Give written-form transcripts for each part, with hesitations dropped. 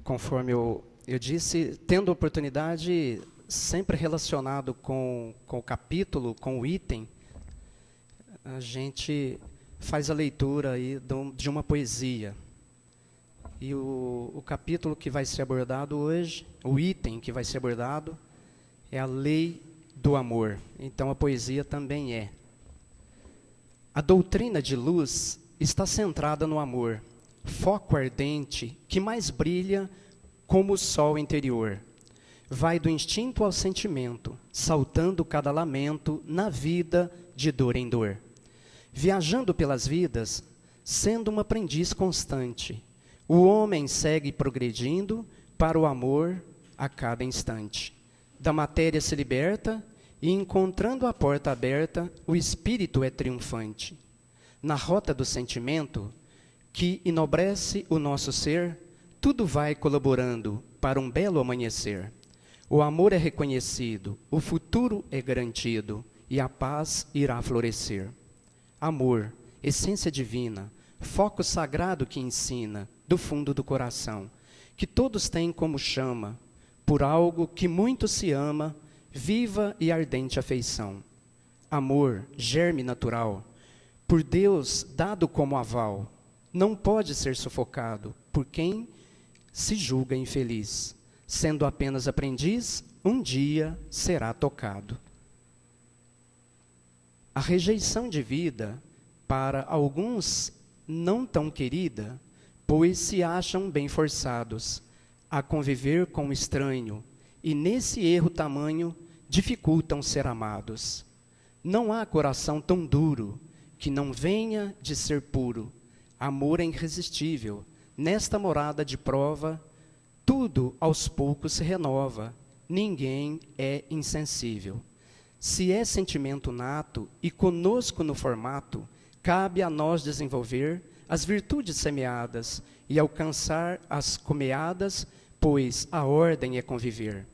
conforme eu disse, tendo oportunidade, sempre relacionado com o capítulo, com o item, a gente faz a leitura aí de uma poesia. E o capítulo que vai ser abordado hoje, o item que vai ser abordado, é a lei do amor. Então a poesia também é. A doutrina de luz está centrada no amor, foco ardente que mais brilha como o sol interior. Vai do instinto ao sentimento, saltando cada lamento na vida de dor em dor. Viajando pelas vidas, sendo um aprendiz constante, o homem segue progredindo para o amor a cada instante. Da matéria se liberta e, encontrando a porta aberta, o espírito é triunfante. Na rota do sentimento, que enobrece o nosso ser, tudo vai colaborando para um belo amanhecer. O amor é reconhecido, o futuro é garantido e a paz irá florescer. Amor, essência divina, foco sagrado que ensina do fundo do coração, que todos têm como chama, por algo que muito se ama, viva e ardente afeição. Amor, germe natural, por Deus dado como aval, não pode ser sufocado por quem se julga infeliz. Sendo apenas aprendiz, um dia será tocado. A rejeição de vida, para alguns não tão querida, pois se acham bem forçados a conviver com o estranho, e nesse erro tamanho dificultam ser amados. Não há coração tão duro que não venha de ser puro. Amor é irresistível, nesta morada de prova, tudo aos poucos se renova, ninguém é insensível. Se é sentimento nato e conosco no formato, cabe a nós desenvolver as virtudes semeadas e alcançar as comeadas, pois a ordem é conviver.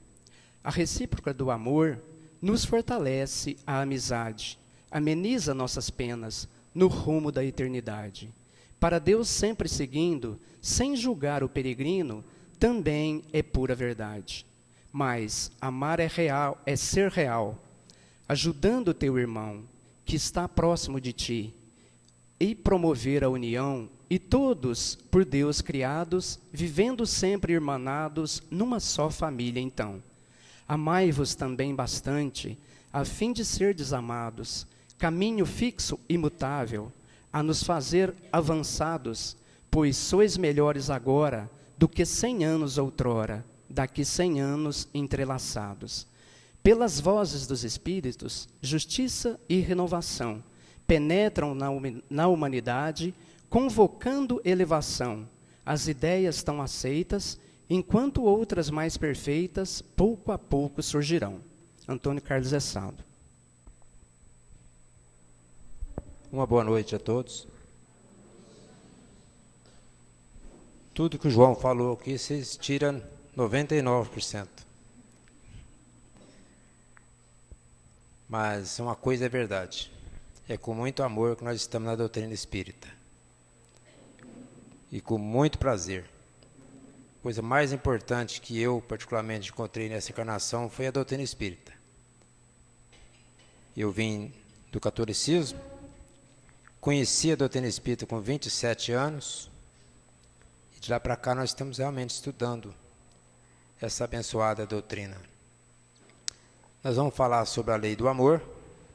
A recíproca do amor nos fortalece a amizade, ameniza nossas penas no rumo da eternidade. Para Deus sempre seguindo, sem julgar o peregrino, também é pura verdade. Mas amar é real, é ser real, ajudando o teu irmão, que está próximo de ti, e promover a união, e todos, por Deus criados, vivendo sempre irmanados, numa só família então. Amai-vos também bastante, a fim de ser desamados, caminho fixo e imutável, a nos fazer avançados, pois sois melhores agora do que 100 anos outrora, daqui 100 anos entrelaçados. Pelas vozes dos Espíritos, justiça e renovação penetram na humanidade, convocando elevação. As ideias estão aceitas, enquanto outras mais perfeitas, pouco a pouco surgirão. Antônio Carlos Essado. Uma boa noite a todos. Tudo que o João falou aqui, vocês tiram 99%. Mas uma coisa é verdade. É com muito amor que nós estamos na doutrina espírita. E com muito prazer. A coisa mais importante que eu, particularmente, encontrei nessa encarnação foi a doutrina espírita. Eu vim do catolicismo, conheci a doutrina espírita com 27 anos, e de lá para cá nós estamos realmente estudando essa abençoada doutrina. Nós vamos falar sobre a lei do amor,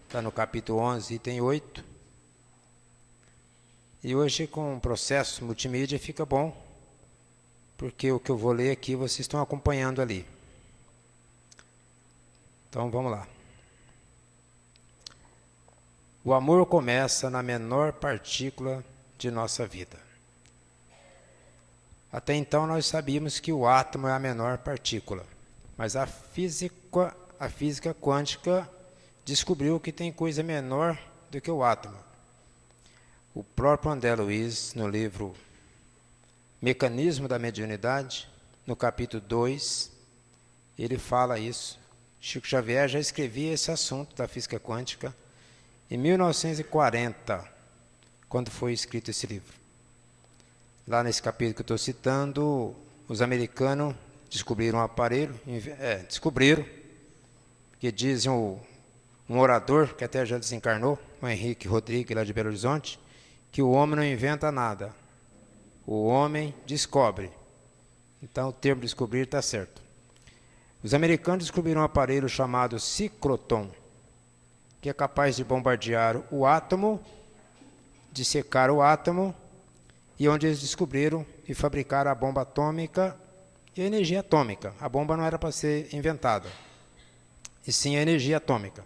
está no capítulo 11, item 8. E hoje, com o processo multimídia, fica bom, porque o que eu vou ler aqui, vocês estão acompanhando ali. Então, vamos lá. O amor começa na menor partícula de nossa vida. Até então, nós sabíamos que o átomo é a menor partícula, mas a física quântica descobriu que tem coisa menor do que o átomo. O próprio André Luiz, no livro Mecanismo da Mediunidade, no capítulo 2, ele fala isso. Chico Xavier já escrevia esse assunto da física quântica em 1940, quando foi escrito esse livro. Lá nesse capítulo que eu estou citando, os americanos descobriram um aparelho, descobriram, que dizem um orador, que até já desencarnou, o Henrique Rodrigues, lá de Belo Horizonte, que o homem não inventa nada, o homem descobre. Então o termo descobrir está certo. Os americanos descobriram um aparelho chamado ciclotron, que é capaz de bombardear o átomo, dissecar o átomo, e onde eles descobriram e fabricaram a bomba atômica e a energia atômica. A bomba não era para ser inventada, e sim a energia atômica.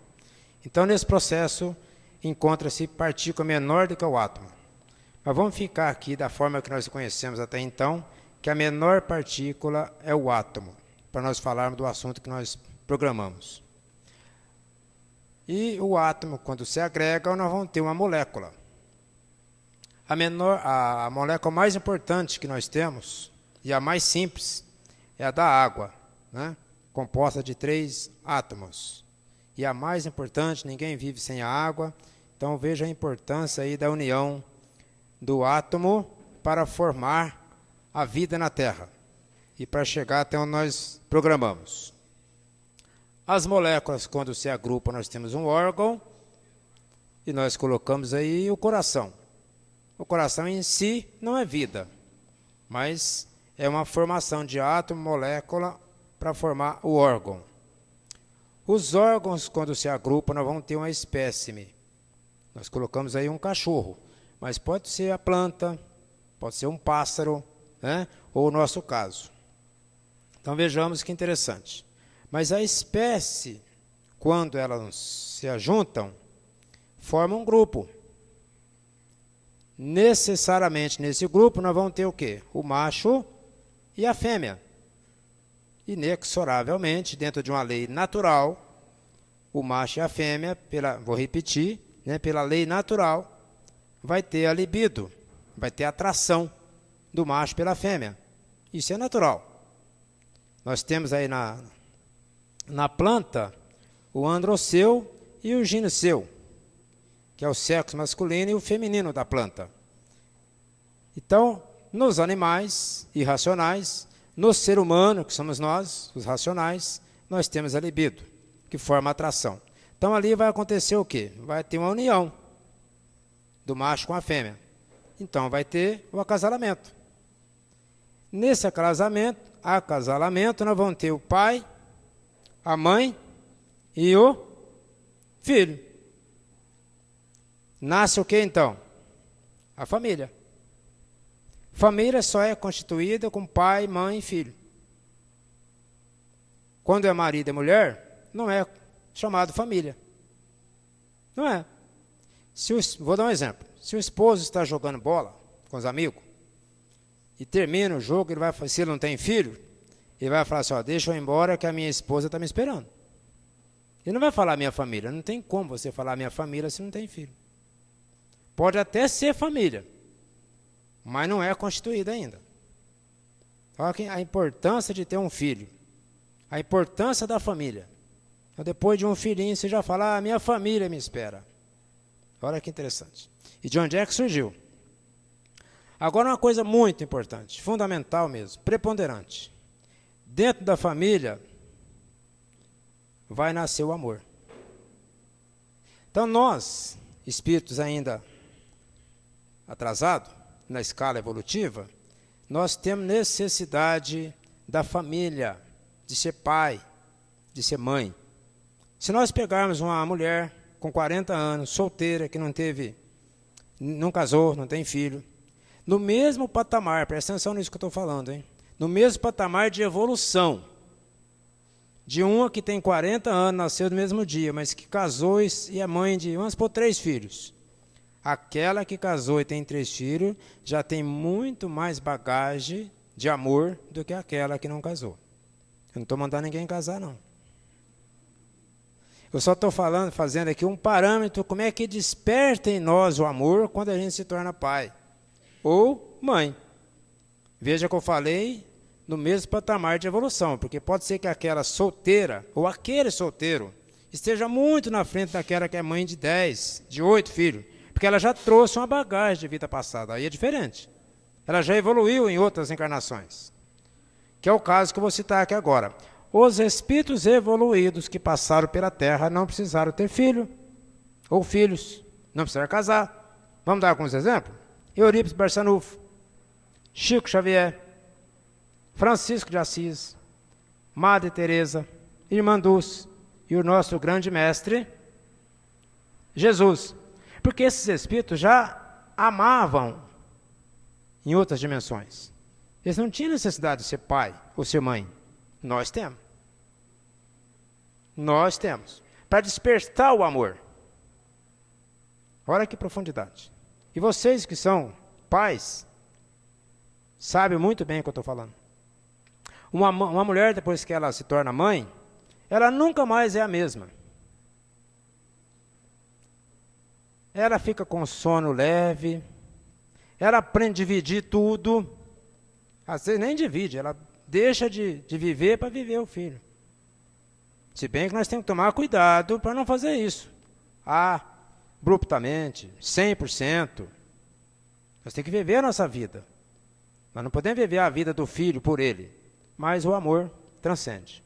Então, nesse processo, encontra-se partícula menor do que o átomo. Mas vamos ficar aqui da forma que nós conhecemos até então, que a menor partícula é o átomo, para nós falarmos do assunto que nós programamos. E o átomo, quando se agrega, nós vamos ter uma molécula. A molécula mais importante que nós temos, e a mais simples, é a da água, né? Composta de 3 átomos. E a mais importante, ninguém vive sem a água, então veja a importância aí da união do átomo para formar a vida na Terra e para chegar até onde nós programamos. As moléculas, quando se agrupam, nós temos um órgão e nós colocamos aí o coração. O coração em si não é vida, mas é uma formação de átomo, molécula, para formar o órgão. Os órgãos, quando se agrupam, nós vamos ter uma espécime. Nós colocamos aí um cachorro, mas pode ser a planta, pode ser um pássaro, né? Ou o nosso caso. Então vejamos que interessante. Mas a espécie, quando elas se ajuntam, forma um grupo. Necessariamente nesse grupo nós vamos ter o quê? O macho e a fêmea. Inexoravelmente, dentro de uma lei natural, o macho e a fêmea, vou repetir, né, pela lei natural, vai ter a libido, vai ter a atração do macho pela fêmea. Isso é natural. Nós temos aí na planta o androceu e o gineceu, que é o sexo masculino e o feminino da planta. Então, nos animais irracionais, no ser humano, que somos nós, os racionais, nós temos a libido, que forma a atração. Então, ali vai acontecer o quê? Vai ter uma união do macho com a fêmea. Então, vai ter o acasalamento. Nesse acasalamento, nós vamos ter o pai, a mãe e o filho. Nasce o que então? A família. Família só é constituída com pai, mãe e filho. Quando é marido e mulher, não é chamado família. Não é. Vou dar um exemplo. Se o esposo está jogando bola com os amigos e termina o jogo, se ele não tem filho, ele vai falar assim, deixa eu ir embora que a minha esposa está me esperando. Ele não vai falar minha família. Não tem como você falar minha família se não tem filho. Pode até ser família, mas não é constituída ainda. Olha a importância de ter um filho. A importância da família. Então, depois de um filhinho, você já fala, minha família me espera. Olha que interessante. E de onde é que surgiu? Agora uma coisa muito importante, fundamental mesmo, preponderante. Dentro da família vai nascer o amor. Então nós, espíritos ainda atrasados na escala evolutiva, nós temos necessidade da família, de ser pai, de ser mãe. Se nós pegarmos uma mulher com 40 anos, solteira, que não casou, não tem filho, no mesmo patamar, presta atenção nisso que eu estou falando, hein? No mesmo patamar de evolução, de uma que tem 40 anos, nasceu no mesmo dia, mas que casou e é mãe de, vamos supor, 3 filhos. Aquela que casou e tem 3 filhos, já tem muito mais bagagem de amor do que aquela que não casou. Eu não estou mandando ninguém casar, não. Eu só estou fazendo aqui um parâmetro, como é que desperta em nós o amor quando a gente se torna pai ou mãe. Veja que eu falei no mesmo patamar de evolução, porque pode ser que aquela solteira ou aquele solteiro esteja muito na frente daquela que é mãe de 10, de 8 filhos, porque ela já trouxe uma bagagem de vida passada, aí é diferente. Ela já evoluiu em outras encarnações. que é o caso que eu vou citar aqui agora. Os espíritos evoluídos que passaram pela Terra não precisaram ter filho ou filhos, não precisaram casar. Vamos dar alguns exemplos? Eurípides Barçanufo, Chico Xavier, Francisco de Assis, Madre Teresa, Irmã Dulce e o nosso grande mestre Jesus. Porque esses espíritos já amavam em outras dimensões. Eles não tinham necessidade de ser pai ou ser mãe. Nós temos. Nós temos. Para despertar o amor. Olha que profundidade. E vocês que são pais, sabem muito bem o que eu estou falando. Uma mulher, depois que ela se torna mãe, ela nunca mais é a mesma. Ela fica com sono leve, ela aprende a dividir tudo. Às vezes nem divide, ela deixa de viver para viver o filho. Se bem que nós temos que tomar cuidado para não fazer isso. Abruptamente, 100%. Nós temos que viver a nossa vida. Nós não podemos viver a vida do filho por ele, mas o amor transcende.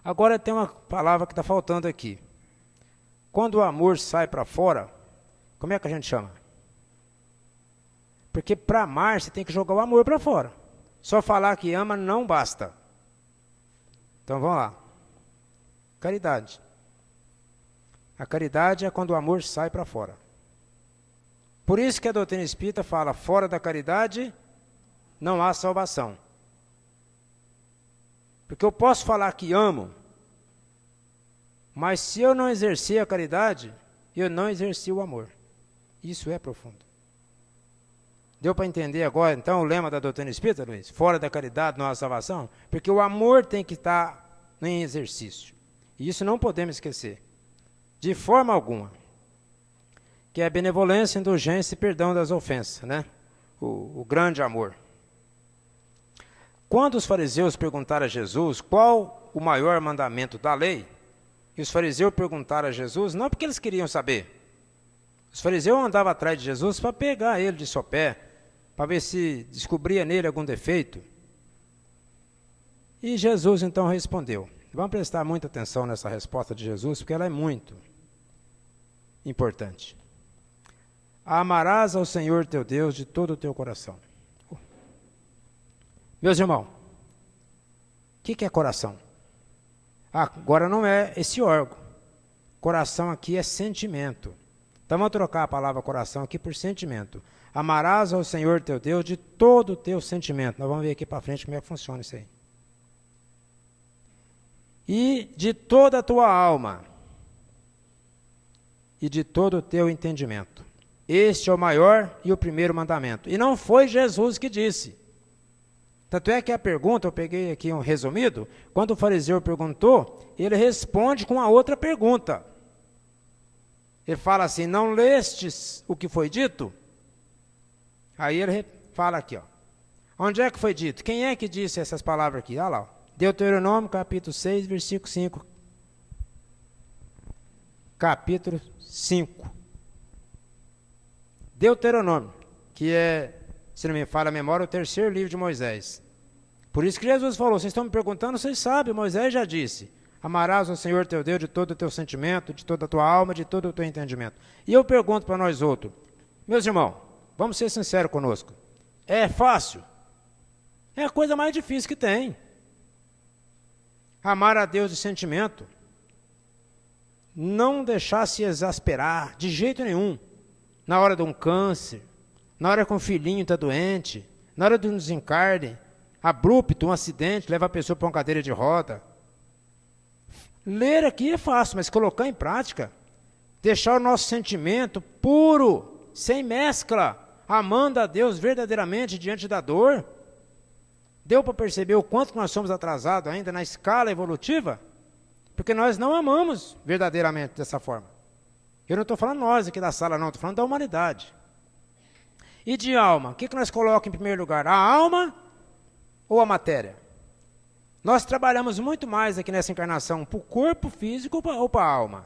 Agora tem uma palavra que está faltando aqui. Quando o amor sai para fora, como é que a gente chama? Porque para amar você tem que jogar o amor para fora. Só falar que ama não basta. Então vamos lá. Caridade. A caridade é quando o amor sai para fora. Por isso que a doutrina espírita fala, fora da caridade não há salvação. Porque eu posso falar que amo, mas se eu não exercer a caridade, eu não exerci o amor. Isso é profundo. Deu para entender agora, então, o lema da doutrina espírita, Luiz? Fora da caridade não há salvação? Porque o amor tem que estar em exercício. E isso não podemos esquecer. De forma alguma. Que é a benevolência, indulgência e perdão das ofensas, né? O grande amor. Quando os fariseus perguntaram a Jesus qual o maior mandamento da lei, e os fariseus perguntaram a Jesus, não porque eles queriam saber. Os fariseus andavam atrás de Jesus para pegar ele de sopé, para ver se descobria nele algum defeito. E Jesus então respondeu. Vamos prestar muita atenção nessa resposta de Jesus, porque ela é muito importante. Amarás ao Senhor teu Deus de todo o teu coração. Meus irmãos, o que é coração? Agora não é esse órgão. Coração aqui é sentimento. Então vamos trocar a palavra coração aqui por sentimento. Amarás ao Senhor teu Deus de todo o teu sentimento. Nós vamos ver aqui para frente como é que funciona isso aí. E de toda a tua alma. E de todo o teu entendimento. Este é o maior e o primeiro mandamento. E não foi Jesus que disse. Tanto é que a pergunta, eu peguei aqui um resumido, quando o fariseu perguntou, ele responde com a outra pergunta. Ele fala assim, não lestes o que foi dito? Aí ele fala aqui, ó. Onde é que foi dito? Quem é que disse essas palavras aqui? Olha lá, ó. Deuteronômio, capítulo 6, versículo 5. Capítulo 5. Deuteronômio, que é, se não me falha a memória, o terceiro livro de Moisés. Por isso que Jesus falou, vocês estão me perguntando, vocês sabem, Moisés já disse. Amarás ao Senhor teu Deus de todo o teu sentimento, de toda a tua alma, de todo o teu entendimento. E eu pergunto para nós outros, meus irmãos, vamos ser sinceros conosco. É fácil? É a coisa mais difícil que tem. Amar a Deus de sentimento. Não deixar se exasperar, de jeito nenhum. Na hora de um câncer, na hora que um filhinho está doente, na hora de um desencarne, abrupto, um acidente, leva a pessoa para uma cadeira de roda. Ler aqui é fácil, mas colocar em prática, deixar o nosso sentimento puro, sem mescla, amando a Deus verdadeiramente diante da dor. Deu para perceber o quanto nós somos atrasados ainda na escala evolutiva? Porque nós não amamos verdadeiramente dessa forma. Eu não estou falando nós aqui da sala, não, estou falando da humanidade. E de alma, o que nós colocamos em primeiro lugar? A alma ou a matéria? Nós trabalhamos muito mais aqui nessa encarnação para o corpo físico ou para a alma?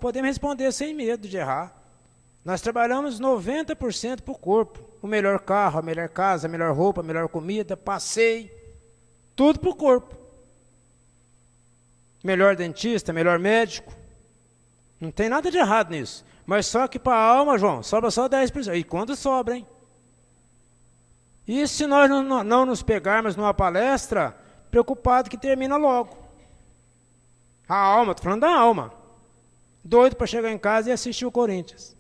Podemos responder sem medo de errar. Nós trabalhamos 90% para o corpo. O melhor carro, a melhor casa, a melhor roupa, a melhor comida, passeio, tudo para o corpo. Melhor dentista, melhor médico. Não tem nada de errado nisso. Mas só que para a alma, João, sobra só 10%. E quando sobra, hein? E se nós não nos pegarmos numa palestra, preocupado que termina logo. A alma, estou falando da alma. Doido para chegar em casa e assistir o Corinthians.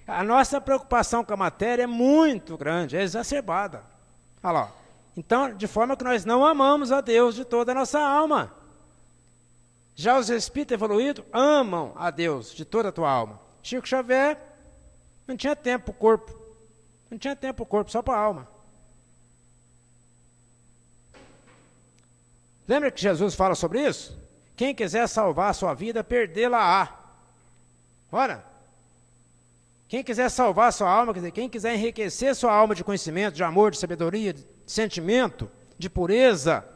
A nossa preocupação com a matéria é muito grande, é exacerbada. Olha lá. Então, de forma que nós não amamos a Deus de toda a nossa alma. Já os espíritos evoluídos amam a Deus de toda a tua alma. Chico Xavier não tinha tempo para o corpo. Não tinha tempo para o corpo, só para a alma. Lembra que Jesus fala sobre isso? Quem quiser salvar a sua vida, perdê-la-á. Ora, quem quiser salvar a sua alma, quer dizer, quem quiser enriquecer sua alma de conhecimento, de amor, de sabedoria, de sentimento, de pureza,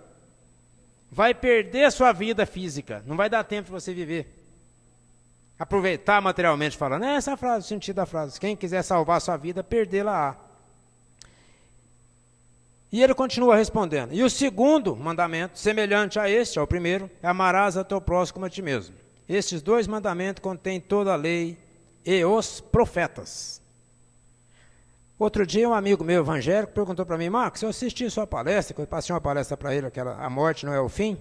vai perder sua vida física. Não vai dar tempo de você viver. Aproveitar materialmente falando. Essa é a frase, o sentido da frase. Quem quiser salvar a sua vida, perdê-la-á. E ele continua respondendo. E o segundo mandamento, semelhante a este, ao primeiro, é amarás a teu próximo como a ti mesmo. Estes dois mandamentos contêm toda a lei e os profetas. Outro dia, um amigo meu evangélico perguntou para mim, Marcos, eu assisti sua palestra, que eu passei uma palestra para ele, a morte não é o fim.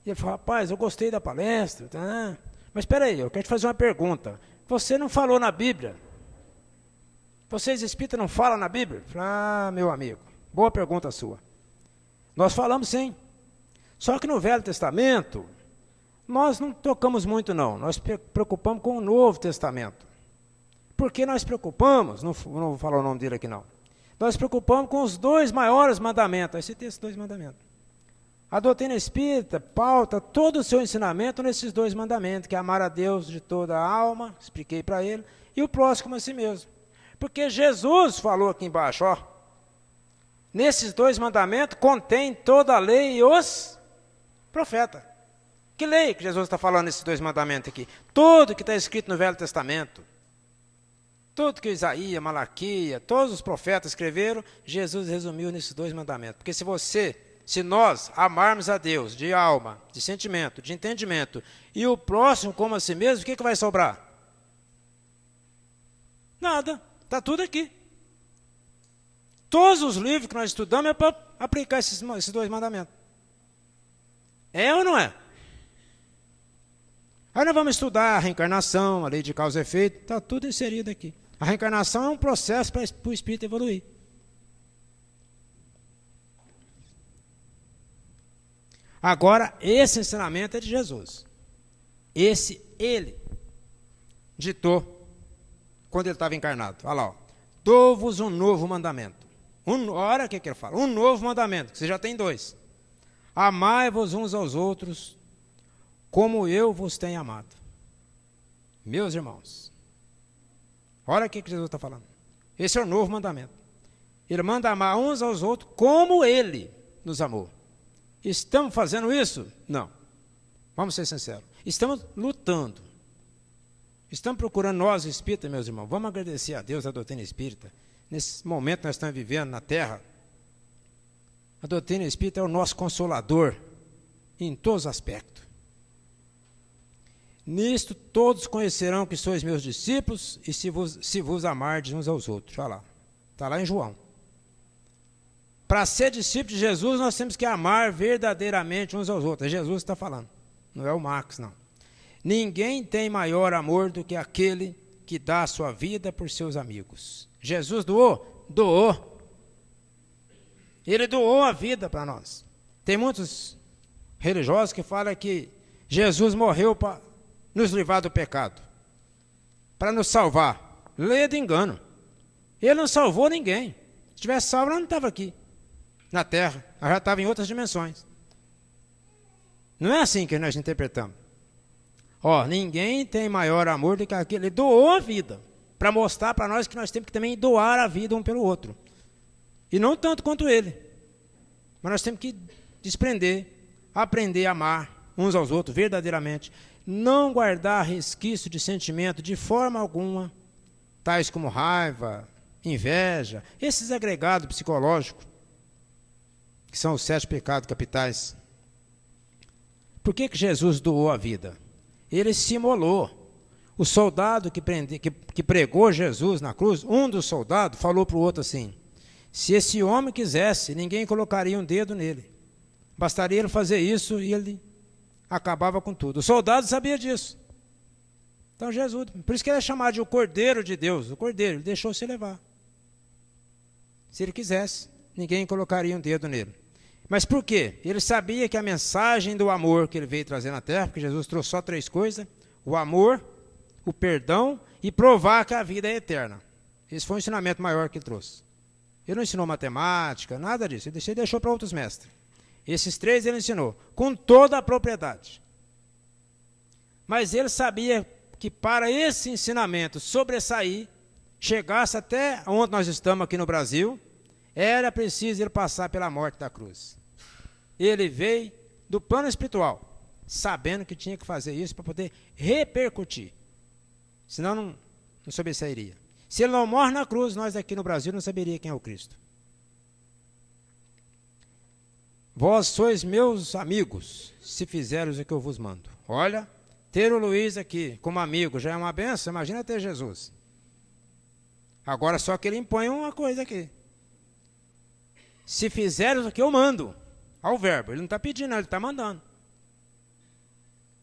E ele falou, rapaz, eu gostei da palestra, tá? Mas espera aí, eu quero te fazer uma pergunta. Você não falou na Bíblia? Vocês espíritas não falam na Bíblia? Eu falei, meu amigo, boa pergunta sua. Nós falamos sim. Só que no Velho Testamento, nós não tocamos muito não. Nós preocupamos com o Novo Testamento. Por que nós preocupamos? Não vou falar o nome dele aqui não. Nós preocupamos com os dois maiores mandamentos. Aí citei esses dois mandamentos. A doutrina espírita pauta todo o seu ensinamento nesses dois mandamentos, que é amar a Deus de toda a alma, expliquei para ele, e o próximo a si mesmo. Porque Jesus falou aqui embaixo, ó, nesses dois mandamentos contém toda a lei e os profetas. Que lei que Jesus está falando nesses dois mandamentos aqui? Tudo que está escrito no Velho Testamento. Tudo que Isaías, Malaquias, todos os profetas escreveram, Jesus resumiu nesses dois mandamentos. Porque se nós amarmos a Deus de alma, de sentimento, de entendimento, e o próximo como a si mesmo, o que vai sobrar? Nada, está tudo aqui. Todos os livros que nós estudamos é para aplicar esses dois mandamentos. É ou não é? Aí nós vamos estudar a reencarnação, a lei de causa e efeito, está tudo inserido aqui. A reencarnação é um processo para o espírito evoluir. Agora, esse ensinamento é de Jesus. Ele ditou quando ele estava encarnado. Olha lá, ó. Dou-vos um novo mandamento. Olha o que ele fala. Um novo mandamento, que você já tem dois. Amai-vos uns aos outros, como eu vos tenho amado. Meus irmãos, olha o que Jesus está falando. Esse é o novo mandamento. Ele manda amar uns aos outros como ele nos amou. Estamos fazendo isso? Não. Vamos ser sinceros. Estamos lutando. Estamos procurando nós, espíritas, meus irmãos. Vamos agradecer a Deus, a doutrina espírita. Nesse momento que nós estamos vivendo na Terra, a doutrina espírita é o nosso consolador em todos os aspectos. Nisto todos conhecerão que sois meus discípulos e se vos amardes uns aos outros. Olha lá. Está lá em João. Para ser discípulo de Jesus, nós temos que amar verdadeiramente uns aos outros. É Jesus que está falando, não é o Marcos, não. Ninguém tem maior amor do que aquele que dá a sua vida por seus amigos. Jesus doou? Doou. Ele doou a vida para nós. Tem muitos religiosos que falam que Jesus morreu para nos livrar do pecado, para nos salvar. Leia de engano. Ele não salvou ninguém. Se tivesse salvo, ele não estava aqui na Terra, ela já estava em outras dimensões. Não é assim que nós interpretamos. Ó, ninguém tem maior amor do que aquele. Ele doou a vida, para mostrar para nós que nós temos que também doar a vida um pelo outro. E não tanto quanto ele. Mas nós temos que desprender, aprender a amar uns aos outros verdadeiramente. não guardar resquício de sentimento de forma alguma, tais como raiva, inveja, esses agregados psicológicos, que são os 7 pecados capitais. Por que Jesus doou a vida? Ele se imolou. O soldado que pregou Jesus na cruz, um dos soldados falou para o outro assim: se esse homem quisesse, ninguém colocaria um dedo nele. Bastaria ele fazer isso e ele acabava com tudo. O soldado sabia disso. Então Jesus, por isso que ele é chamado de o Cordeiro de Deus. O Cordeiro, ele deixou se levar. Se ele quisesse, ninguém colocaria um dedo nele. Mas por quê? Ele sabia que a mensagem do amor que ele veio trazer na terra, porque Jesus trouxe só 3 coisas: o amor, o perdão e provar que a vida é eterna. Esse foi o ensinamento maior que ele trouxe. Ele não ensinou matemática, nada disso. Ele deixou para outros mestres. Esses 3 ele ensinou, com toda a propriedade. Mas ele sabia que para esse ensinamento sobressair, chegasse até onde nós estamos aqui no Brasil, era preciso ele passar pela morte da cruz. Ele veio do plano espiritual, sabendo que tinha que fazer isso para poder repercutir. Senão não sobressairia. Se ele não morre na cruz, nós aqui no Brasil não saberíamos quem é o Cristo. Vós sois meus amigos, se fizeres o que eu vos mando. Olha, ter o Luiz aqui como amigo já é uma benção, imagina ter Jesus. Agora só que ele impõe uma coisa aqui. Se fizeres o que eu mando, ao verbo, ele não está pedindo, não, ele está mandando.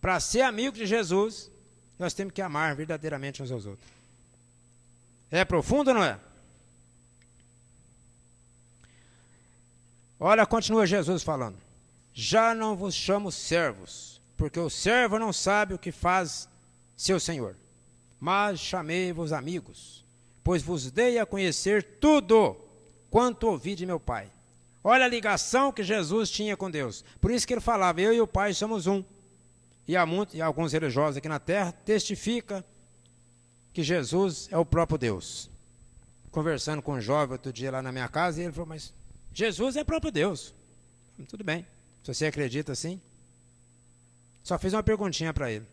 Para ser amigo de Jesus, nós temos que amar verdadeiramente uns aos outros. É profundo ou não é? Olha, continua Jesus falando. Já não vos chamo servos, porque o servo não sabe o que faz seu senhor. Mas chamei-vos amigos, pois vos dei a conhecer tudo quanto ouvi de meu Pai. Olha a ligação que Jesus tinha com Deus. Por isso que ele falava, eu e o Pai somos um. E alguns religiosos aqui na terra testificam que Jesus é o próprio Deus. Conversando com um jovem outro dia lá na minha casa, e ele falou, mas Jesus é o próprio Deus. Tudo bem, se você acredita assim. Só fiz uma perguntinha para ele.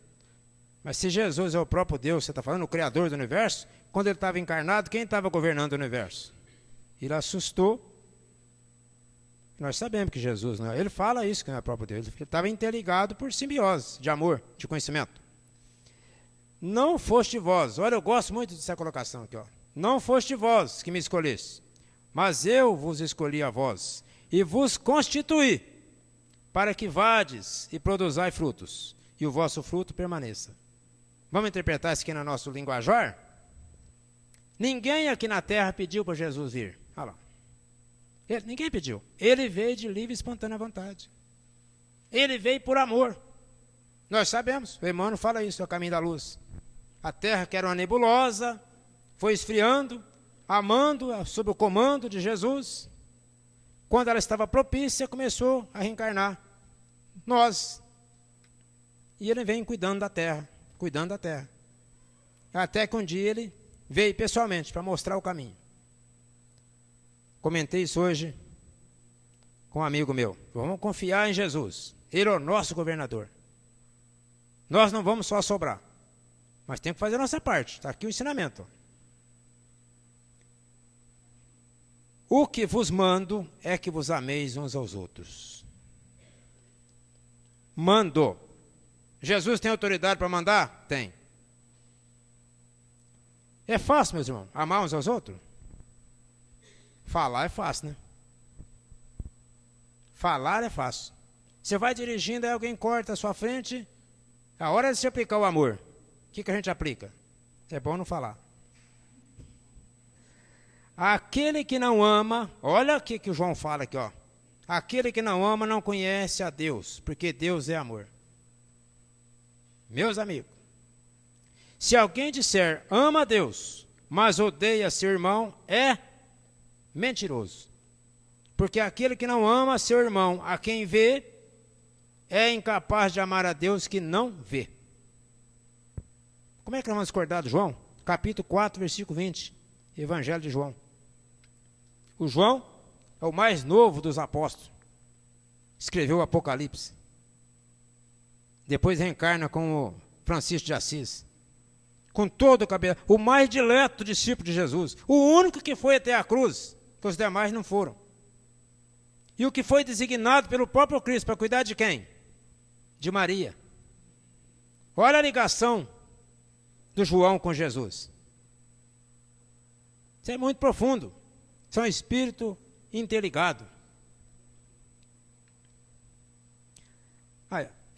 Mas se Jesus é o próprio Deus, você está falando, o Criador do universo, quando ele estava encarnado, quem estava governando o universo? Ele assustou. Nós sabemos que Jesus não é. Ele fala isso, que não é o próprio Deus. Ele estava interligado por simbiose, de amor, de conhecimento. Não foste vós. Olha, eu gosto muito dessa colocação aqui. Ó. Não foste vós que me escolheste, mas eu vos escolhi a vós, e vos constituí, para que vades e produzai frutos, e o vosso fruto permaneça. Vamos interpretar isso aqui no nosso linguajar? Ninguém aqui na terra pediu para Jesus vir. Olha lá. Ninguém pediu. Ele veio de livre e espontânea vontade. Ele veio por amor. Nós sabemos, o Emmanuel fala isso, é o caminho da luz. A terra, que era uma nebulosa, foi esfriando, amando, sob o comando de Jesus. Quando ela estava propícia, começou a reencarnar nós. E ele vem cuidando da terra. Até que um dia ele veio pessoalmente para mostrar o caminho. Comentei isso hoje com um amigo meu. Vamos confiar em Jesus. Ele é o nosso governador. Nós não vamos só sobrar, mas temos que fazer a nossa parte. Está aqui o ensinamento. O que vos mando é que vos ameis uns aos outros. Mando. Jesus tem autoridade para mandar? Tem. É fácil, meus irmãos, amar uns aos outros? Falar é fácil, né? Falar é fácil. Você vai dirigindo, aí alguém corta a sua frente, a hora de você aplicar o amor, o que a gente aplica? É bom não falar. Aquele que não ama, olha o que o João fala aqui, ó. Aquele que não ama não conhece a Deus, porque Deus é amor. Meus amigos, se alguém disser ama a Deus, mas odeia seu irmão, é mentiroso. Porque aquele que não ama seu irmão, a quem vê, é incapaz de amar a Deus que não vê. Como é que nós vamos discordar de João? Capítulo 4, versículo 20. Evangelho de João. O João é o mais novo dos apóstolos. Escreveu o Apocalipse. Depois reencarna com o Francisco de Assis. Com todo o cabelo. O mais dileto discípulo de Jesus. O único que foi até a cruz, que os demais não foram. E o que foi designado pelo próprio Cristo para cuidar de quem? De Maria. Olha a ligação do João com Jesus. Isso é muito profundo. Isso é um espírito interligado.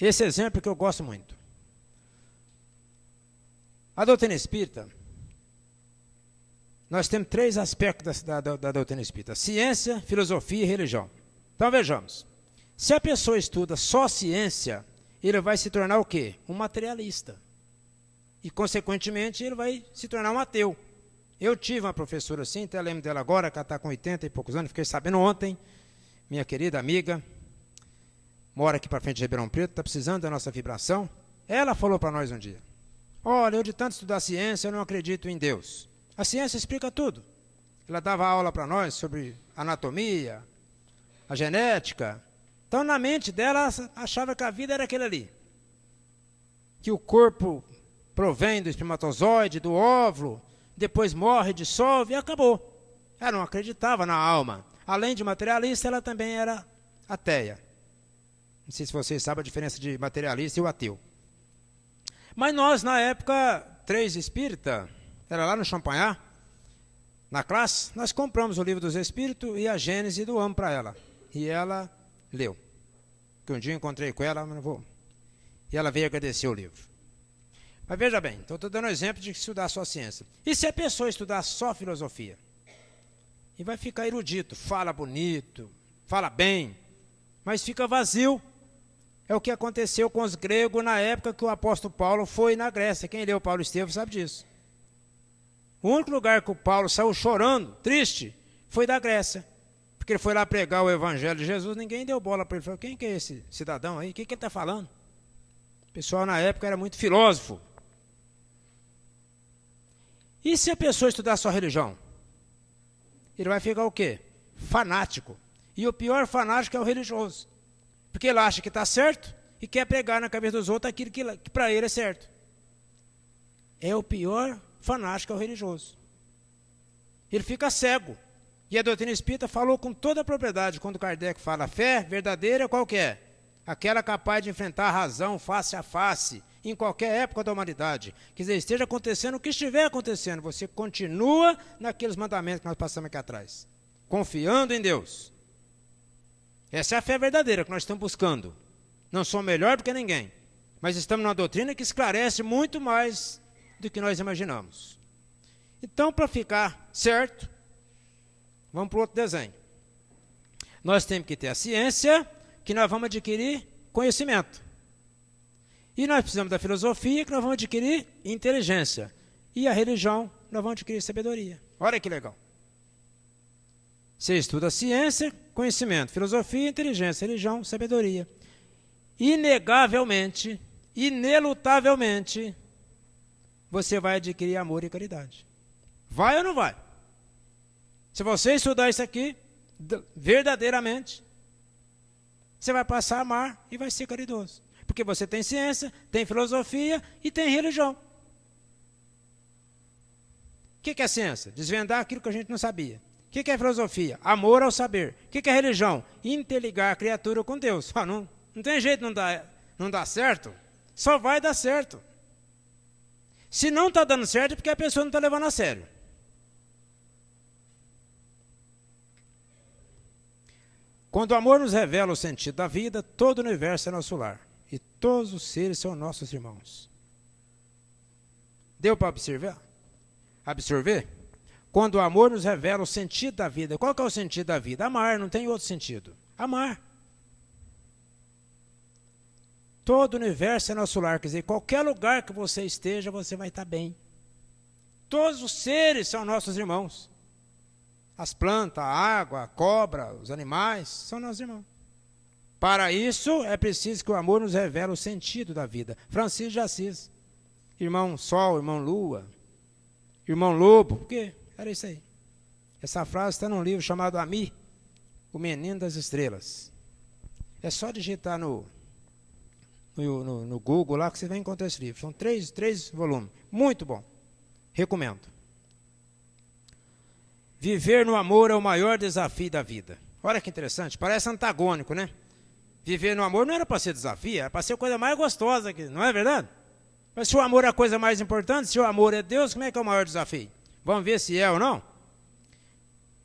Esse exemplo que eu gosto muito. A doutrina espírita, nós temos 3 aspectos da doutrina espírita: ciência, filosofia e religião. Então vejamos. Se a pessoa estuda só ciência, ele vai se tornar o quê? Um materialista. E, consequentemente, ele vai se tornar um ateu. Eu tive uma professora assim, até lembro dela agora, que ela está com 80 e poucos anos, fiquei sabendo ontem, minha querida amiga, mora aqui para frente de Ribeirão Preto, está precisando da nossa vibração. Ela falou para nós um dia: olha, eu de tanto estudar ciência, eu não acredito em Deus. A ciência explica tudo. Ela dava aula para nós sobre anatomia, a genética. Então, na mente dela, ela achava que a vida era aquele ali. Que o corpo provém do espermatozoide, do óvulo, depois morre, dissolve e acabou. Ela não acreditava na alma. Além de materialista, ela também era ateia. Não sei se vocês sabem a diferença de materialista e o ateu. Mas nós, na época, 3 espírita, era lá no Champagnat, na classe, nós compramos o livro dos Espíritos e a Gênese do Amo para ela. E ela leu. Que um dia eu encontrei com ela, mas não vou. E ela veio agradecer o livro. Mas veja bem, então estou dando um exemplo de estudar só ciência. E se a pessoa estudar só filosofia? E vai ficar erudito, fala bonito, fala bem, mas fica vazio. É o que aconteceu com os gregos na época que o apóstolo Paulo foi na Grécia. Quem leu Paulo Estevam sabe disso. O único lugar que o Paulo saiu chorando, triste, foi da Grécia. Porque ele foi lá pregar o evangelho de Jesus, ninguém deu bola para ele. Falou: quem que é esse cidadão aí? O que ele está falando? O pessoal na época era muito filósofo. E se a pessoa estudar só religião? Ele vai ficar o quê? Fanático. E o pior fanático é o religioso. Porque ele acha que está certo e quer pregar na cabeça dos outros aquilo que para ele é certo. É o pior fanático, é o religioso. Ele fica cego. E a doutrina espírita falou com toda a propriedade, quando Kardec fala: a fé verdadeira qual que é? Aquela capaz de enfrentar a razão face a face, em qualquer época da humanidade. Quer dizer, esteja acontecendo o que estiver acontecendo, você continua naqueles mandamentos que nós passamos aqui atrás, confiando em Deus. Essa é a fé verdadeira que nós estamos buscando. Não sou melhor do que ninguém, mas estamos numa doutrina que esclarece muito mais do que nós imaginamos. Então, para ficar certo, vamos para o outro desenho. Nós temos que ter a ciência, que nós vamos adquirir conhecimento. E nós precisamos da filosofia, que nós vamos adquirir inteligência. E a religião, nós vamos adquirir sabedoria. Olha que legal. Você estuda ciência, conhecimento, filosofia, inteligência, religião, sabedoria. Inegavelmente, inelutavelmente, você vai adquirir amor e caridade. Vai ou não vai? Se você estudar isso aqui, verdadeiramente, você vai passar a amar e vai ser caridoso. Porque você tem ciência, tem filosofia e tem religião. O que é ciência? Desvendar aquilo que a gente não sabia. O que é filosofia? Amor ao saber. O que é religião? Interligar a criatura com Deus. Não tem jeito, não dá certo. Só vai dar certo. Se não está dando certo, é porque a pessoa não está levando a sério. Quando o amor nos revela o sentido da vida, todo o universo é nosso lar. E todos os seres são nossos irmãos. Deu para absorver? Quando o amor nos revela o sentido da vida. Qual que é o sentido da vida? Amar, não tem outro sentido. Amar. Todo o universo é nosso lar. Quer dizer, qualquer lugar que você esteja, você vai estar bem. Todos os seres são nossos irmãos. As plantas, a água, a cobra, os animais, são nossos irmãos. Para isso, é preciso que o amor nos revele o sentido da vida. Francisco de Assis. Irmão Sol, irmão Lua, irmão Lobo. Por quê? Era isso aí. Essa frase está num livro chamado Ami, o Menino das Estrelas. É só digitar no no Google lá que você vai encontrar esse livro. São três volumes. Muito bom. Recomendo. Viver no amor é o maior desafio da vida. Olha que interessante, parece antagônico, né? Viver no amor não era para ser desafio, era para ser a coisa mais gostosa, não é verdade? Mas se o amor é a coisa mais importante, se o amor é Deus, como é que é o maior desafio? Vamos ver se é ou não?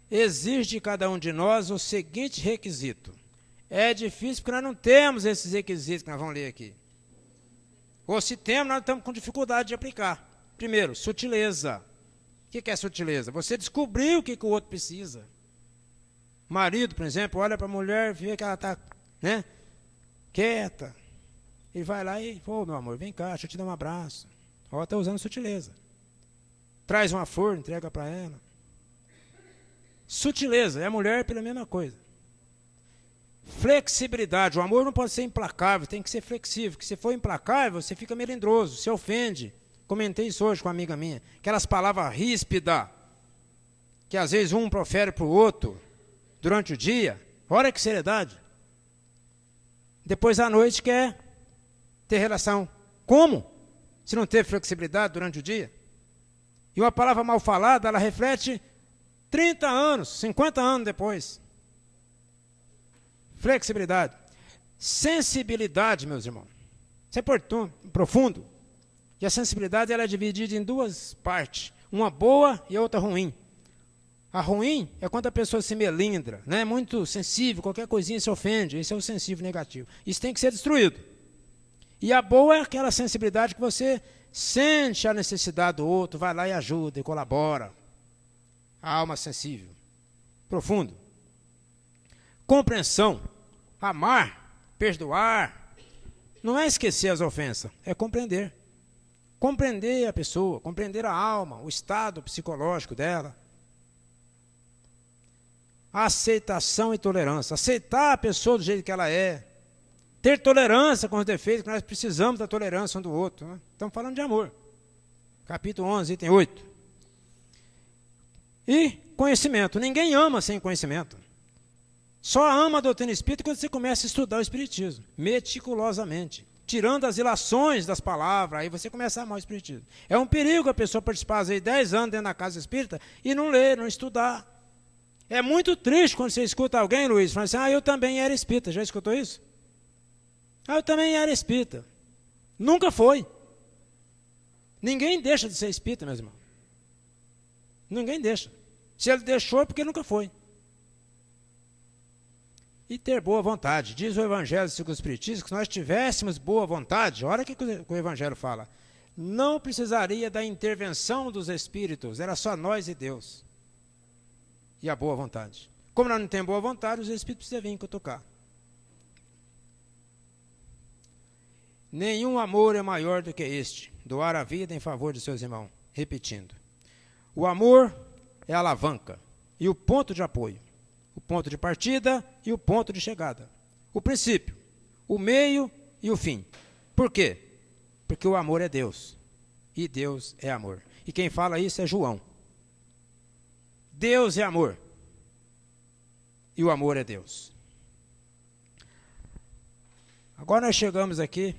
Exige de cada um de nós o seguinte requisito. É difícil porque nós não temos esses requisitos que nós vamos ler aqui. Ou se temos, nós estamos com dificuldade de aplicar. Primeiro, sutileza. O que é sutileza? Você descobriu o que o outro precisa. Marido, por exemplo, olha para a mulher, vê que ela está, né, quieta. Ele vai lá e, pô, meu amor, vem cá, deixa eu te dar um abraço. Ó, está usando sutileza. Traz uma flor, entrega para ela. Sutileza, é a mulher pela mesma coisa. Flexibilidade, o amor não pode ser implacável, tem que ser flexível, porque se for implacável, você fica melindroso, se ofende. Comentei isso hoje com uma amiga minha, aquelas palavras ríspidas, que às vezes um profere para o outro, durante o dia, olha que seriedade. Depois à noite quer ter relação. Como? Se não teve flexibilidade durante o dia? E uma palavra mal falada, ela reflete 30 anos, 50 anos depois. Flexibilidade. Sensibilidade, meus irmãos. Isso é profundo. E a sensibilidade ela é dividida em duas partes. Uma boa e outra ruim. A ruim é quando a pessoa se melindra, né? Muito sensível, qualquer coisinha se ofende. Esse é o sensível negativo. Isso tem que ser destruído. E a boa é aquela sensibilidade que você sente a necessidade do outro, vai lá e ajuda e colabora. A alma sensível. Profundo. Compreensão. Amar, perdoar. Não é esquecer as ofensas, é compreender. Compreender a pessoa, compreender a alma, o estado psicológico dela. Aceitação e tolerância. Aceitar a pessoa do jeito que ela é. Ter tolerância com os defeitos, que nós precisamos da tolerância um do outro. Né? Estamos falando de amor. Capítulo 11, item 8. E conhecimento. Ninguém ama sem conhecimento. Só ama a doutrina espírita quando você começa a estudar o espiritismo, meticulosamente. Tirando as ilações das palavras, aí você começa a amar o espiritismo. É um perigo a pessoa participar, às vezes, 10 anos dentro da casa espírita e não ler, não estudar. É muito triste quando você escuta alguém, Luiz, falando assim, eu também era espírita. Já escutou isso? Eu também era espírita. Nunca foi. Ninguém deixa de ser espírita, meus irmãos. Ninguém deixa. Se ele deixou é porque nunca foi. E ter boa vontade. Diz o Evangelho segundo o Espiritismo que se nós tivéssemos boa vontade, olha o que o Evangelho fala, não precisaria da intervenção dos Espíritos, era só nós e Deus. E a boa vontade. Como nós não temos boa vontade, os Espíritos precisam vir cutucar. Nenhum amor é maior do que este, doar a vida em favor de seus irmãos. Repetindo. O amor é a alavanca e o ponto de apoio. O ponto de partida e o ponto de chegada. O princípio, o meio e o fim. Por quê? Porque o amor é Deus. E Deus é amor. E quem fala isso é João. Deus é amor. E o amor é Deus. Agora nós chegamos aqui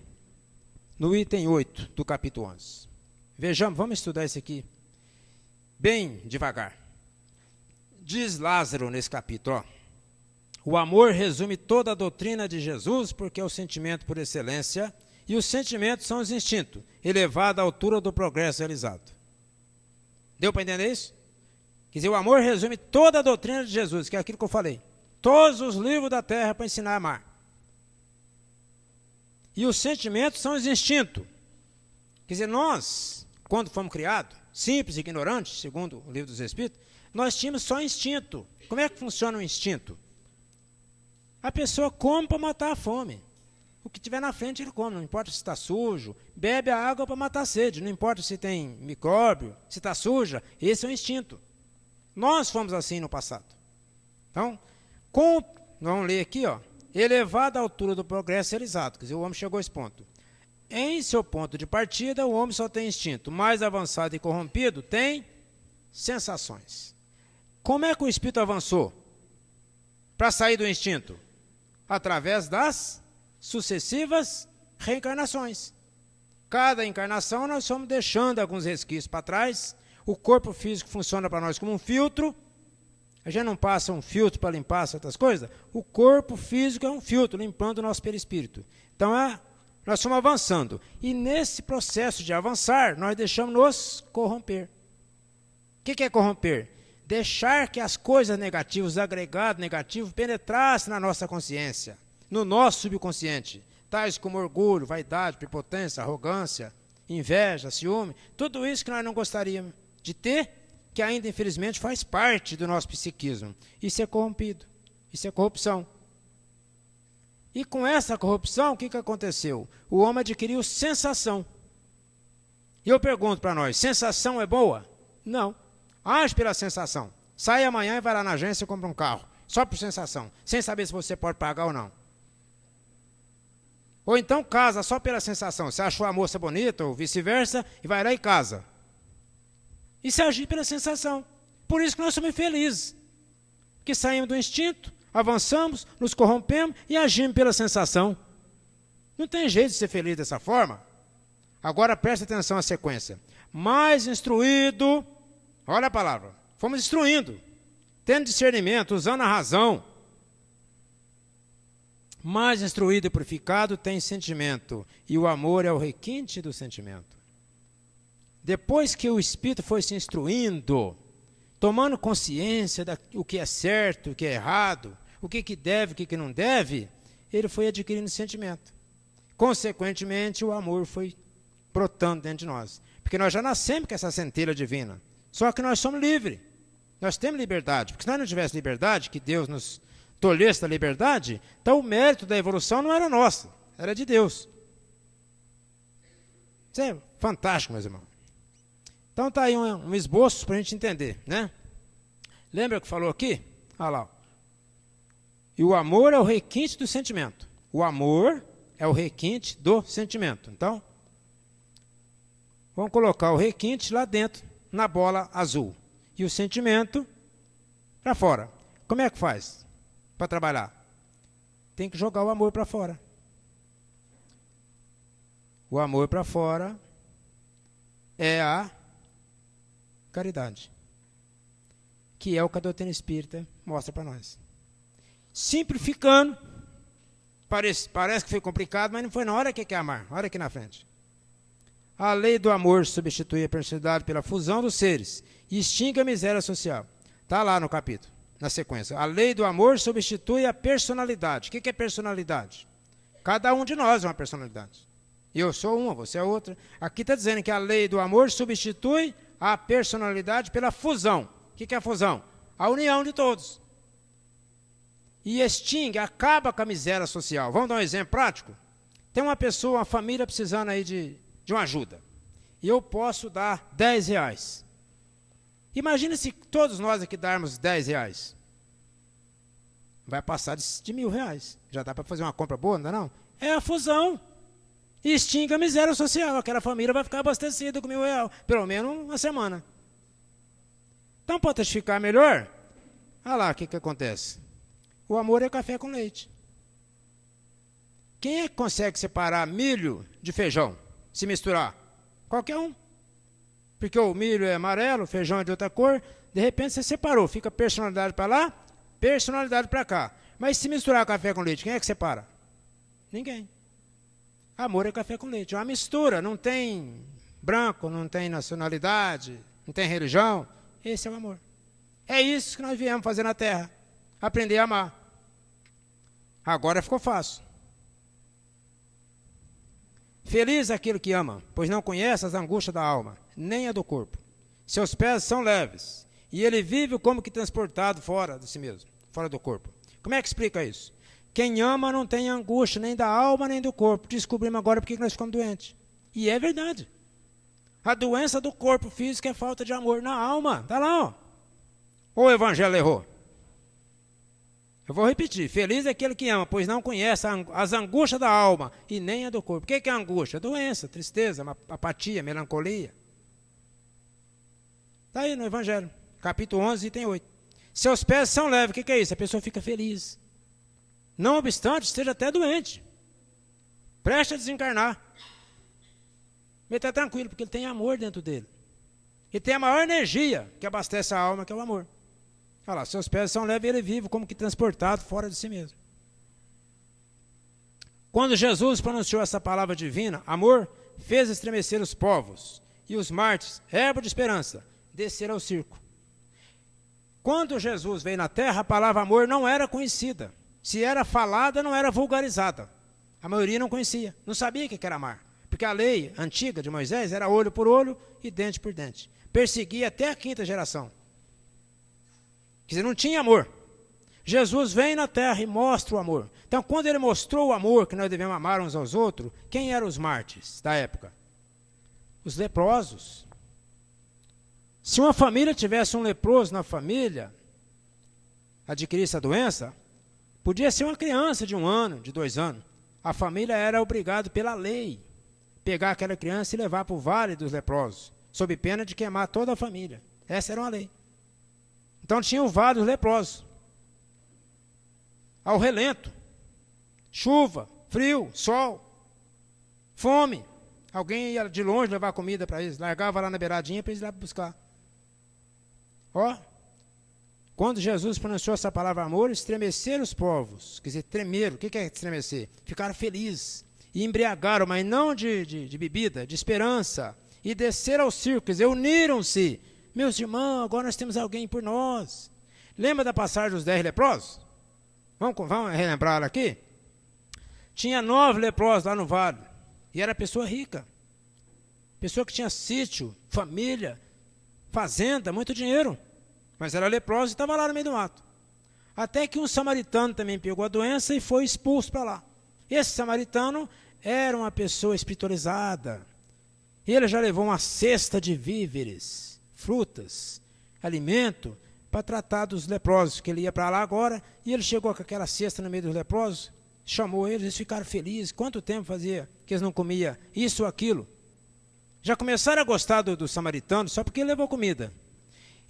no item 8 do capítulo 11. Vejamos, vamos estudar isso aqui bem devagar. Diz Lázaro nesse capítulo, ó, o amor resume toda a doutrina de Jesus porque é o sentimento por excelência e os sentimentos são os instintos, elevado à altura do progresso realizado. Deu para entender isso? Quer dizer, o amor resume toda a doutrina de Jesus, que é aquilo que eu falei. Todos os livros da terra para ensinar a amar. E os sentimentos são os instintos. Quer dizer, nós, quando fomos criados, simples e ignorantes, segundo o livro dos Espíritos, nós tínhamos só instinto. Como é que funciona o instinto? A pessoa come para matar a fome. O que tiver na frente ele come, não importa se está sujo. Bebe a água para matar a sede, não importa se tem micróbio, se está suja. Esse é o instinto. Nós fomos assim no passado. Então, vamos ler aqui, ó, elevada à altura do progresso realizado. Quer dizer, o homem chegou a esse ponto. Em seu ponto de partida, o homem só tem instinto. Mais avançado e corrompido, tem sensações. Como é que o espírito avançou? Para sair do instinto? Através das sucessivas reencarnações. Cada encarnação nós somos deixando alguns resquícios para trás. O corpo físico funciona para nós como um filtro. A gente não passa um filtro para limpar certas coisas. O corpo físico é um filtro, limpando o nosso perispírito. Então, nós estamos avançando. E nesse processo de avançar, nós deixamos nos corromper. O que é corromper? Deixar que as coisas negativas, os agregados negativos, penetrassem na nossa consciência, no nosso subconsciente. Tais como orgulho, vaidade, prepotência, arrogância, inveja, ciúme. Tudo isso que nós não gostaríamos de ter, que ainda, infelizmente, faz parte do nosso psiquismo. Isso é corrompido. Isso é corrupção. E com essa corrupção, o que aconteceu? O homem adquiriu sensação. E eu pergunto para nós, sensação é boa? Não. Age pela sensação. Sai amanhã e vai lá na agência e compra um carro. Só por sensação. Sem saber se você pode pagar ou não. Ou então casa só pela sensação. Você achou a moça bonita ou vice-versa e vai lá e casa. Isso é agir pela sensação. Por isso que nós somos infelizes. Que saímos do instinto, avançamos, nos corrompemos e agimos pela sensação. Não tem jeito de ser feliz dessa forma. Agora preste atenção à sequência. Mais instruído, olha a palavra, fomos instruindo, tendo discernimento, usando a razão. Mais instruído e purificado tem sentimento, e o amor é o requinte do sentimento. Depois que o espírito foi se instruindo, tomando consciência do que é certo, o que é errado, o que deve, o que não deve, ele foi adquirindo sentimento. Consequentemente, o amor foi brotando dentro de nós. Porque nós já nascemos com essa centelha divina. Só que nós somos livres. Nós temos liberdade. Porque se nós não tivéssemos liberdade, que Deus nos tolhesse da liberdade, então o mérito da evolução não era nosso, era de Deus. Isso é fantástico, meus irmãos. Então está aí um esboço para a gente entender, né? Lembra que falou aqui? Olha lá. E o amor é o requinte do sentimento. O amor é o requinte do sentimento. Então, vamos colocar o requinte lá dentro, na bola azul. E o sentimento para fora. Como é que faz para trabalhar? Tem que jogar o amor para fora. O amor para fora é a caridade, que é o que a doutrina espírita mostra para nós. Simplificando, parece que foi complicado, mas não foi na hora que quer amar, olha aqui na frente. A lei do amor substitui a personalidade pela fusão dos seres e extingue a miséria social. Está lá no capítulo, na sequência. A lei do amor substitui a personalidade. O que é personalidade? Cada um de nós é uma personalidade. Eu sou uma, você é outra. Aqui está dizendo que a lei do amor substitui a personalidade pela fusão. O que é a fusão? A união de todos. E extingue, acaba com a miséria social. Vamos dar um exemplo prático? Tem uma pessoa, uma família precisando aí de uma ajuda. E eu posso dar R$10. Imagina se todos nós aqui darmos R$10. Vai passar de R$1.000. Já dá para fazer uma compra boa, não é não? É a fusão. E extingue a miséria social. Aquela família vai ficar abastecida com R$1.000, pelo menos uma semana. Então, para testificar melhor, olha lá o que acontece. O amor é café com leite. Quem é que consegue separar milho de feijão, se misturar? Qualquer um. Porque o milho é amarelo, o feijão é de outra cor, de repente você separou, fica personalidade para lá, personalidade para cá. Mas se misturar café com leite, quem é que separa? Ninguém. Amor é café com leite. É uma mistura, não tem branco, não tem nacionalidade, não tem religião. Esse é o amor. É isso que nós viemos fazer na Terra. Aprender a amar. Agora ficou fácil. Feliz aquele que ama, pois não conhece as angústias da alma, nem a do corpo. Seus pés são leves, e ele vive como que transportado fora de si mesmo, fora do corpo. Como é que explica isso? Quem ama não tem angústia nem da alma nem do corpo. Descobrimos agora porque nós ficamos doentes. E é verdade. A doença do corpo físico é falta de amor na alma. Está lá, ó. Ou o evangelho errou? Eu vou repetir. Feliz é aquele que ama, pois não conhece as angústias da alma e nem a do corpo. O que é angústia? Doença, tristeza, apatia, melancolia. Está aí no evangelho. Capítulo 11, item 8. Seus pés são leves. O que é isso? A pessoa fica feliz. Não obstante, esteja até doente. Presta a desencarnar. Ele está tranquilo, porque ele tem amor dentro dele. Ele tem a maior energia que abastece a alma, que é o amor. Olha lá, seus pés são leves e ele vive como que transportado fora de si mesmo. Quando Jesus pronunciou essa palavra divina, amor, fez estremecer os povos e os mártires, erva de esperança, desceram ao circo. Quando Jesus veio na terra, a palavra amor não era conhecida. Se era falada, não era vulgarizada. A maioria não conhecia, não sabia o que era amar. Porque a lei antiga de Moisés era olho por olho e dente por dente. Perseguia até a 5ª geração. Quer dizer, não tinha amor. Jesus vem na terra e mostra o amor. Então, quando ele mostrou o amor que nós devemos amar uns aos outros, quem eram os mártires da época? Os leprosos. Se uma família tivesse um leproso na família, adquirisse a doença, podia ser uma criança de 1 ano, de 2 anos. A família era obrigada pela lei pegar aquela criança e levar para o vale dos leprosos, sob pena de queimar toda a família. Essa era uma lei. Então tinha o vale dos leprosos. Ao relento, chuva, frio, sol, fome. Alguém ia de longe levar comida para eles, largava lá na beiradinha para eles ir lá buscar. Ó, quando Jesus pronunciou essa palavra amor, estremeceram os povos. Quer dizer, tremeram. O que é estremecer? Ficaram felizes. E embriagaram, mas não de bebida, de esperança. E desceram ao circo, quer dizer, uniram-se. Meus irmãos, agora nós temos alguém por nós. Lembra da passagem dos 10 leprosos? Vamos relembrar aqui? Tinha 9 leprosos lá no vale. E era pessoa rica. Pessoa que tinha sítio, família, fazenda, muito dinheiro. Mas era leproso e estava lá no meio do mato. Até que um samaritano também pegou a doença e foi expulso para lá. Esse samaritano era uma pessoa espiritualizada. Ele já levou uma cesta de víveres, frutas, alimento, para tratar dos leprosos, que ele ia para lá agora, e ele chegou com aquela cesta no meio dos leprosos, chamou eles ficaram felizes. Quanto tempo fazia que eles não comiam isso ou aquilo? Já começaram a gostar do samaritano só porque ele levou comida.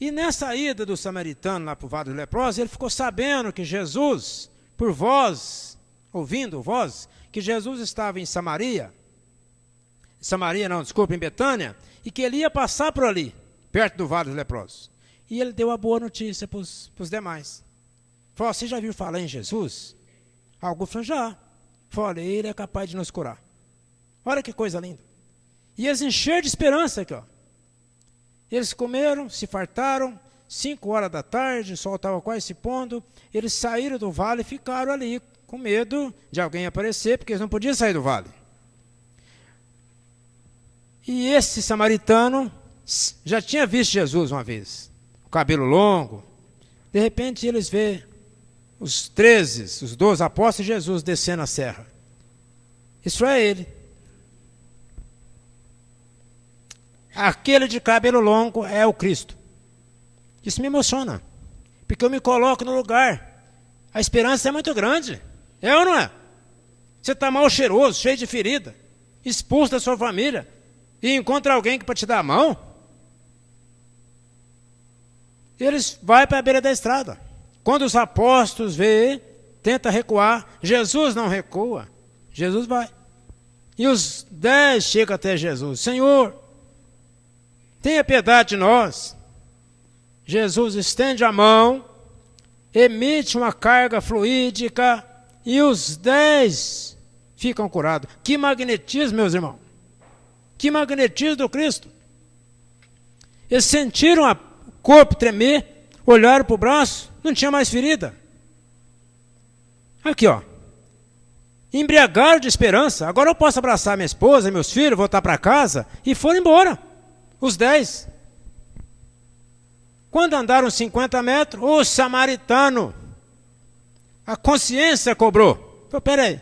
E nessa ida do samaritano lá para o vale dos leprosos, ele ficou sabendo que Jesus, por voz, ouvindo voz, que Jesus estava em em Betânia, e que ele ia passar por ali, perto do vale dos leprosos. E ele deu a boa notícia para os demais. Falou, você já viu falar em Jesus? Alguns falaram, já. Falei, ele é capaz de nos curar. Olha que coisa linda. E eles encheram de esperança aqui, ó. Eles comeram, se fartaram, 5 horas da tarde, o sol estava quase se pondo, eles saíram do vale e ficaram ali, com medo de alguém aparecer, porque eles não podiam sair do vale. E esse samaritano já tinha visto Jesus uma vez, o cabelo longo. De repente eles vê os 12 apóstolos de Jesus descendo a serra. Isso é ele. Aquele de cabelo longo é o Cristo. Isso me emociona, porque eu me coloco no lugar. A esperança é muito grande. É ou não é? Você está mal cheiroso, cheio de ferida, expulso da sua família, e encontra alguém que para te dar a mão. Eles vão para a beira da estrada. Quando os apóstolos veem, tenta recuar. Jesus não recua. Jesus vai. E os 10 chegam até Jesus. Senhor, tenha piedade de nós. Jesus estende a mão, emite uma carga fluídica e os 10 ficam curados. Que magnetismo, meus irmãos. Que magnetismo do Cristo. Eles sentiram o corpo tremer, olharam para o braço, não tinha mais ferida. Aqui, ó. Embriagaram de esperança. Agora eu posso abraçar minha esposa, meus filhos, voltar para casa. E foram embora. Os 10. Quando andaram 50 metros, o samaritano, a consciência cobrou. Falei, peraí.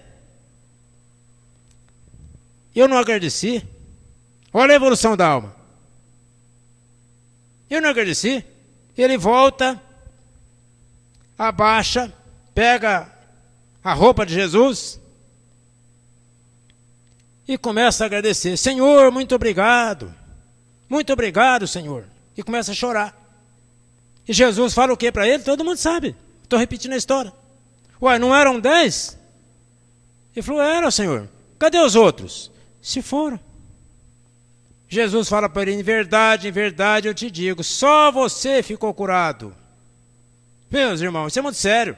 Eu não agradeci. Olha a evolução da alma. Eu não agradeci. Ele volta, abaixa, pega a roupa de Jesus e começa a agradecer. Senhor, muito obrigado. Muito obrigado, Senhor. E começa a chorar. E Jesus fala o que para ele? Todo mundo sabe. Estou repetindo a história. Ué, não eram 10? Ele falou, era, Senhor. Cadê os outros? Se foram. Jesus fala para ele, em verdade eu te digo, só você ficou curado. Meus irmãos, isso é muito sério.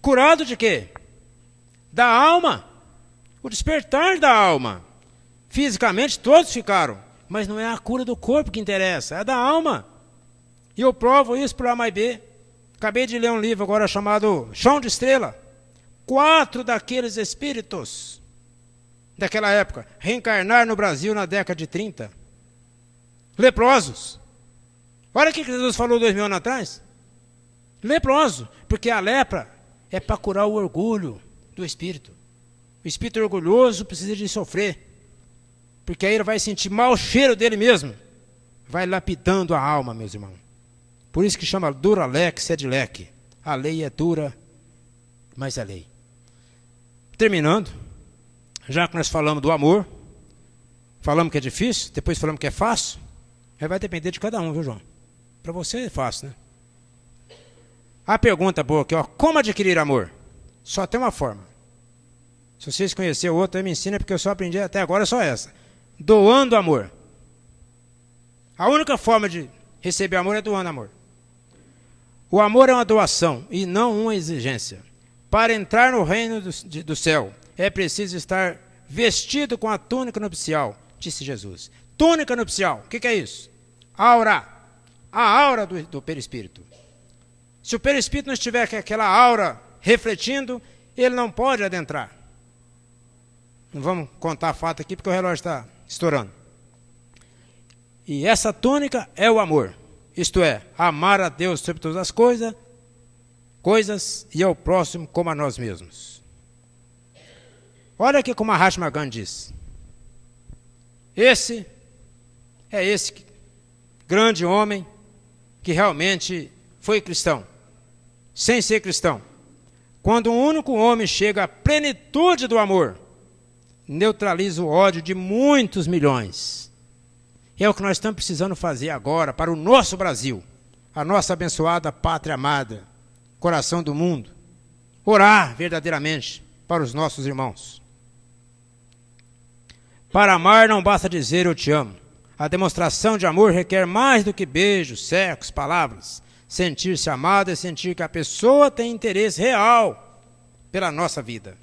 Curado de quê? Da alma. O despertar da alma. Fisicamente todos ficaram, mas não é a cura do corpo que interessa, é da alma. E eu provo isso por A mais B. Acabei de ler um livro agora chamado Chão de Estrela. 4 daqueles espíritos daquela época reencarnaram no Brasil na década de 30. Leprosos. Olha o que Jesus falou 2000 anos atrás. Leproso, porque a lepra é para curar o orgulho do espírito. O espírito orgulhoso precisa de sofrer, porque aí ele vai sentir mau cheiro dele mesmo. Vai lapidando a alma, meus irmãos. Por isso que chama dura lex sed lex. A lei é dura, mas é lei. Terminando, já que nós falamos do amor, falamos que é difícil, depois falamos que é fácil, aí vai depender de cada um, viu, João? Para você é fácil, né? A pergunta boa aqui, ó, como adquirir amor? Só tem uma forma. Se vocês conhecerem outra, eu me ensino, porque eu só aprendi até agora só essa. Doando amor. A única forma de receber amor é doando amor. O amor é uma doação e não uma exigência. Para entrar no reino do céu, é preciso estar vestido com a túnica nupcial, disse Jesus. Túnica nupcial, o que é isso? Aura. A aura do perispírito. Se o perispírito não estiver com aquela aura refletindo, ele não pode adentrar. Não vamos contar fato aqui, porque o relógio está estourando. E essa túnica é o amor. Isto é, amar a Deus sobre todas as coisas e ao próximo como a nós mesmos. Olha aqui como a Mahatma Gandhi diz. Esse grande homem que realmente foi cristão, sem ser cristão. Quando um único homem chega à plenitude do amor, neutraliza o ódio de muitos milhões. É o que nós estamos precisando fazer agora para o nosso Brasil, a nossa abençoada pátria amada, coração do mundo. Orar verdadeiramente para os nossos irmãos. Para amar não basta dizer eu te amo. A demonstração de amor requer mais do que beijos, sexo, palavras. Sentir-se amado é sentir que a pessoa tem interesse real pela nossa vida.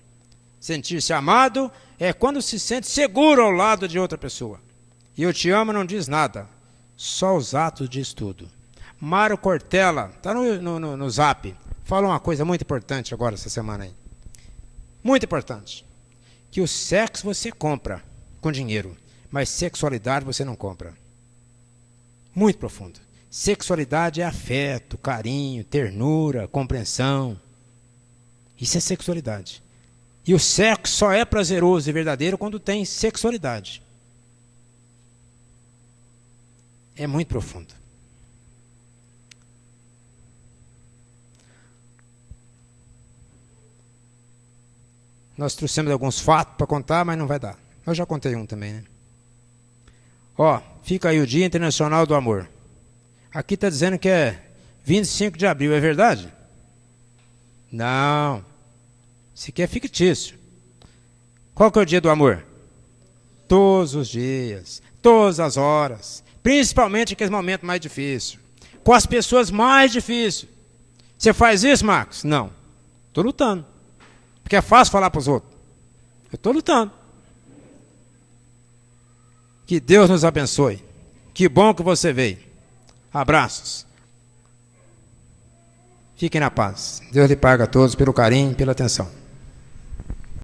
Sentir-se amado é quando se sente seguro ao lado de outra pessoa. E eu te amo não diz nada, só os atos diz tudo. Mário Cortella, está no Zap, fala uma coisa muito importante agora essa semana aí. Muito importante. Que o sexo você compra com dinheiro, mas sexualidade você não compra. Muito profundo. Sexualidade é afeto, carinho, ternura, compreensão. Isso é sexualidade. E o sexo só é prazeroso e verdadeiro quando tem sexualidade. É muito profundo. Nós trouxemos alguns fatos para contar, mas não vai dar. Eu já contei um também, né? Ó, fica aí o Dia Internacional do Amor. Aqui está dizendo que é 25 de abril, é verdade? Não. Isso aqui é fictício. Qual que é o dia do amor? Todos os dias, todas as horas, principalmente aqueles momentos mais difíceis, com as pessoas mais difíceis. Você faz isso, Marcos? Não. Estou lutando. Porque é fácil falar para os outros. Eu estou lutando. Que Deus nos abençoe. Que bom que você veio. Abraços. Fiquem na paz. Deus lhe paga a todos pelo carinho e pela atenção.